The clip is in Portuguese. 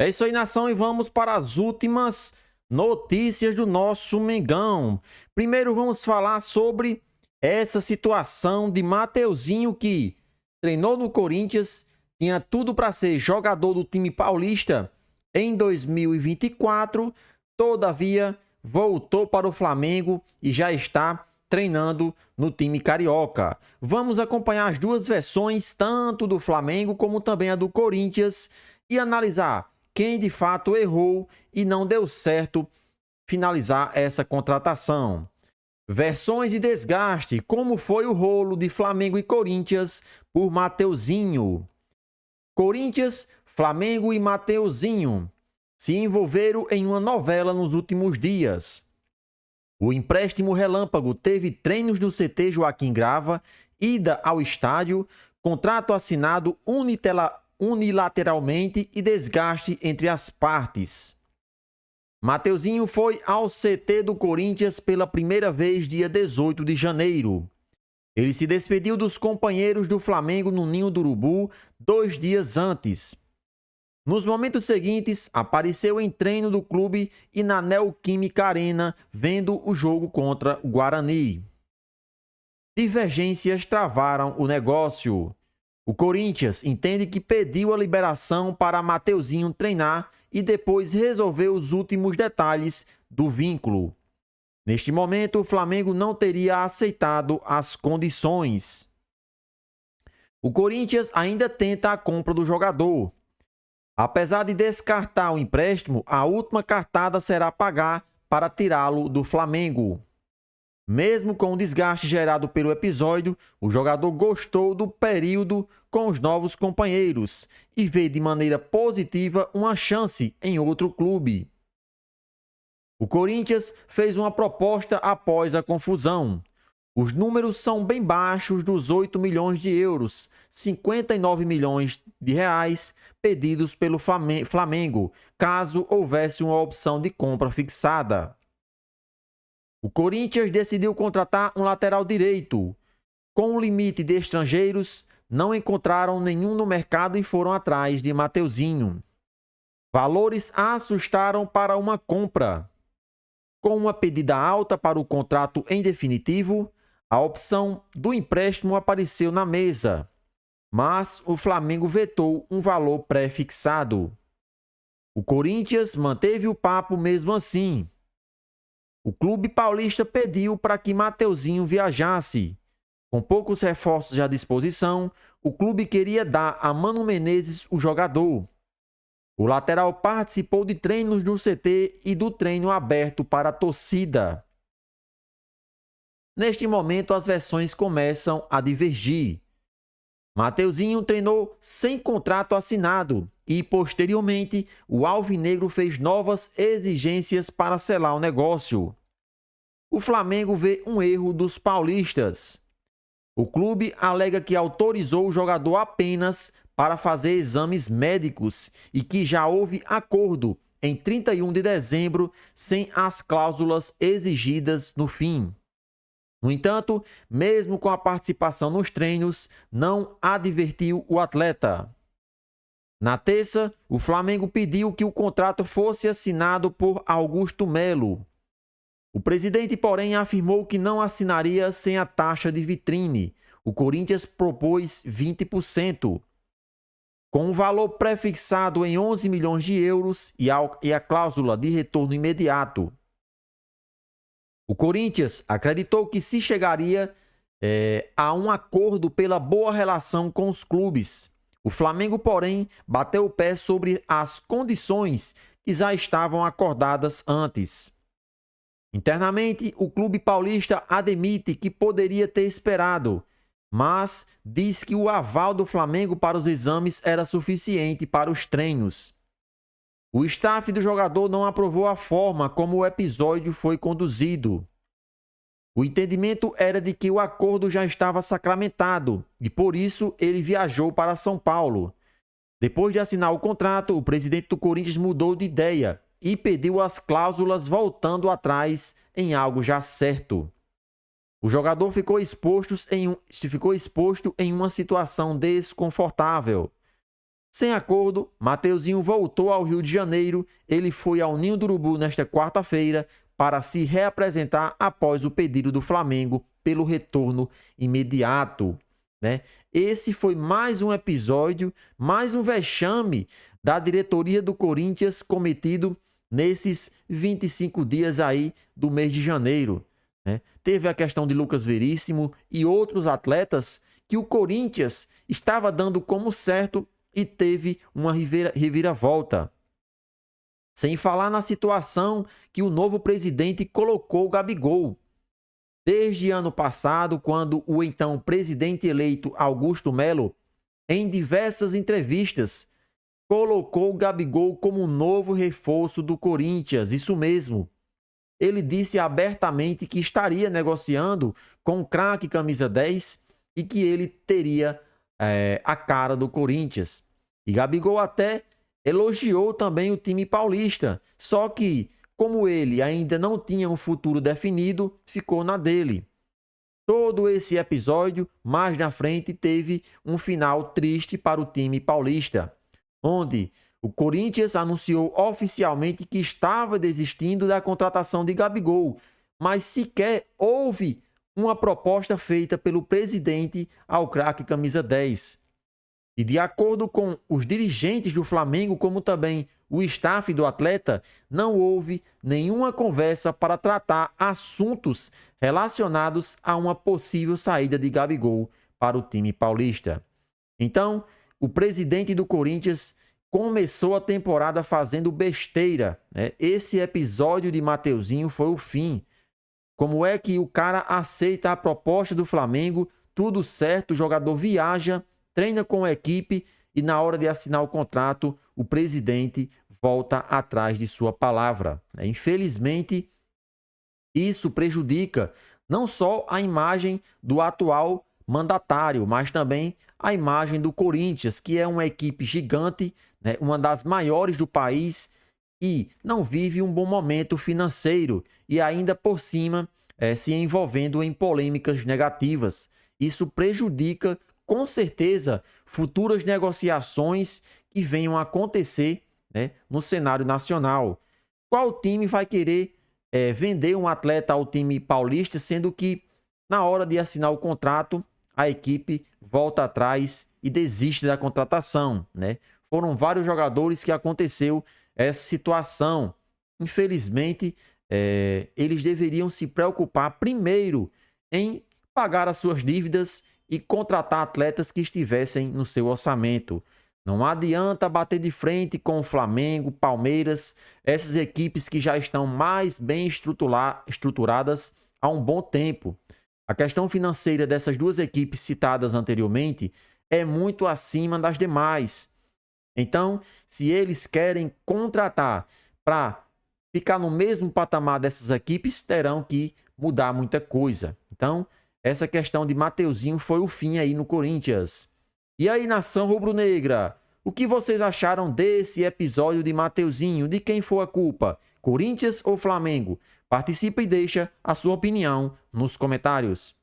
É isso aí, nação, e vamos para as últimas notícias do nosso Mengão. Primeiro vamos falar sobre essa situação de Mateuzinho, que treinou no Corinthians, tinha tudo para ser jogador do time paulista em 2024, todavia voltou para o Flamengo e já está treinando no time carioca. Vamos acompanhar as duas versões, tanto do Flamengo como também a do Corinthians, e analisar quem de fato errou e não deu certo finalizar essa contratação. Versões de desgaste, como foi o rolo de Flamengo e Corinthians por Mateuzinho. Corinthians, Flamengo e Mateuzinho se envolveram em uma novela nos últimos dias. O empréstimo relâmpago teve treinos no CT Joaquim Grava, ida ao estádio, contrato assinado unilateralmente e desgaste entre as partes. Mateuzinho foi ao CT do Corinthians pela primeira vez dia 18 de janeiro. Ele se despediu dos companheiros do Flamengo no Ninho do Urubu 2 dias antes. Nos momentos seguintes, apareceu em treino do clube e na Neoquímica Arena, vendo o jogo contra o Guarani. Divergências travaram o negócio. O Corinthians entende que pediu a liberação para Mateuzinho treinar e depois resolver os últimos detalhes do vínculo. Neste momento, o Flamengo não teria aceitado as condições. O Corinthians ainda tenta a compra do jogador. Apesar de descartar o empréstimo, a última cartada será pagar para tirá-lo do Flamengo. Mesmo com o desgaste gerado pelo episódio, o jogador gostou do período com os novos companheiros e vê de maneira positiva uma chance em outro clube. O Corinthians fez uma proposta após a confusão. Os números são bem baixos dos 8 milhões de euros, 59 milhões de reais pedidos pelo Flamengo, caso houvesse uma opção de compra fixada. O Corinthians decidiu contratar um lateral direito. Com o limite de estrangeiros, não encontraram nenhum no mercado e foram atrás de Mateuzinho. Valores assustaram para uma compra. Com uma pedida alta para o contrato em definitivo, a opção do empréstimo apareceu na mesa, mas o Flamengo vetou um valor pré-fixado. O Corinthians manteve o papo mesmo assim. O clube paulista pediu para que Mateuzinho viajasse. Com poucos reforços à disposição, o clube queria dar a Mano Menezes o jogador. O lateral participou de treinos do CT e do treino aberto para a torcida. Neste momento, as versões começam a divergir. Mateuzinho treinou sem contrato assinado e, posteriormente, o alvinegro fez novas exigências para selar o negócio. O Flamengo vê um erro dos paulistas. O clube alega que autorizou o jogador apenas para fazer exames médicos e que já houve acordo em 31 de dezembro sem as cláusulas exigidas no fim. No entanto, mesmo com a participação nos treinos, não advertiu o atleta. Na terça, o Flamengo pediu que o contrato fosse assinado por Augusto Melo. O presidente, porém, afirmou que não assinaria sem a taxa de vitrine. O Corinthians propôs 20%. Com o valor prefixado em 11 milhões de euros e a cláusula de retorno imediato. O Corinthians acreditou que se chegaria a um acordo pela boa relação com os clubes. O Flamengo, porém, bateu o pé sobre as condições que já estavam acordadas antes. Internamente, o clube paulista admite que poderia ter esperado, mas diz que o aval do Flamengo para os exames era suficiente para os treinos. O staff do jogador não aprovou a forma como o episódio foi conduzido. O entendimento era de que o acordo já estava sacramentado e, por isso, ele viajou para São Paulo. Depois de assinar o contrato, o presidente do Corinthians mudou de ideia e pediu as cláusulas voltando atrás em algo já certo. O jogador ficou exposto em uma situação desconfortável. Sem acordo, Mateuzinho voltou ao Rio de Janeiro. Ele foi ao Ninho do Urubu nesta quarta-feira para se reapresentar após o pedido do Flamengo pelo retorno imediato, né? Esse foi mais um episódio, mais um vexame da diretoria do Corinthians cometido nesses 25 dias aí do mês de janeiro, né? Teve a questão de Lucas Veríssimo e outros atletas que o Corinthians estava dando como certo e teve uma reviravolta. Sem falar na situação que o novo presidente colocou o Gabigol. Desde ano passado, quando o então presidente eleito Augusto Melo, em diversas entrevistas, colocou o Gabigol como um novo reforço do Corinthians, isso mesmo. Ele disse abertamente que estaria negociando com o craque camisa 10 e que ele teria a cara do Corinthians. E Gabigol até elogiou também o time paulista, só que, como ele ainda não tinha um futuro definido, ficou na dele. Todo esse episódio, mais na frente, teve um final triste para o time paulista, onde o Corinthians anunciou oficialmente que estava desistindo da contratação de Gabigol, mas sequer houve uma proposta feita pelo presidente ao craque camisa 10. E de acordo com os dirigentes do Flamengo, como também o staff do atleta, não houve nenhuma conversa para tratar assuntos relacionados a uma possível saída de Gabigol para o time paulista. Então, o presidente do Corinthians começou a temporada fazendo besteira, né? Esse episódio de Mateuzinho foi o fim. Como é que o cara aceita a proposta do Flamengo, tudo certo, o jogador viaja, treina com a equipe e na hora de assinar o contrato, o presidente volta atrás de sua palavra. Infelizmente, isso prejudica não só a imagem do atual mandatário, mas também a imagem do Corinthians, que é uma equipe gigante, né, uma das maiores do país e não vive um bom momento financeiro e ainda por cima se envolvendo em polêmicas negativas. Isso prejudica com certeza futuras negociações que venham a acontecer, né, no cenário nacional. Qual time vai querer vender um atleta ao time paulista, sendo que na hora de assinar o contrato a equipe volta atrás e desiste da contratação, né? Foram vários jogadores que aconteceu essa situação. Infelizmente, eles deveriam se preocupar primeiro em pagar as suas dívidas e contratar atletas que estivessem no seu orçamento. Não adianta bater de frente com o Flamengo, Palmeiras, essas equipes que já estão mais bem estruturadas há um bom tempo. A questão financeira dessas duas equipes citadas anteriormente é muito acima das demais. Então, se eles querem contratar para ficar no mesmo patamar dessas equipes, terão que mudar muita coisa. Então, essa questão de Mateuzinho foi o fim aí no Corinthians. E aí, nação rubro-negra, o que vocês acharam desse episódio de Mateuzinho? De quem foi a culpa? Corinthians ou Flamengo? Participe e deixa a sua opinião nos comentários.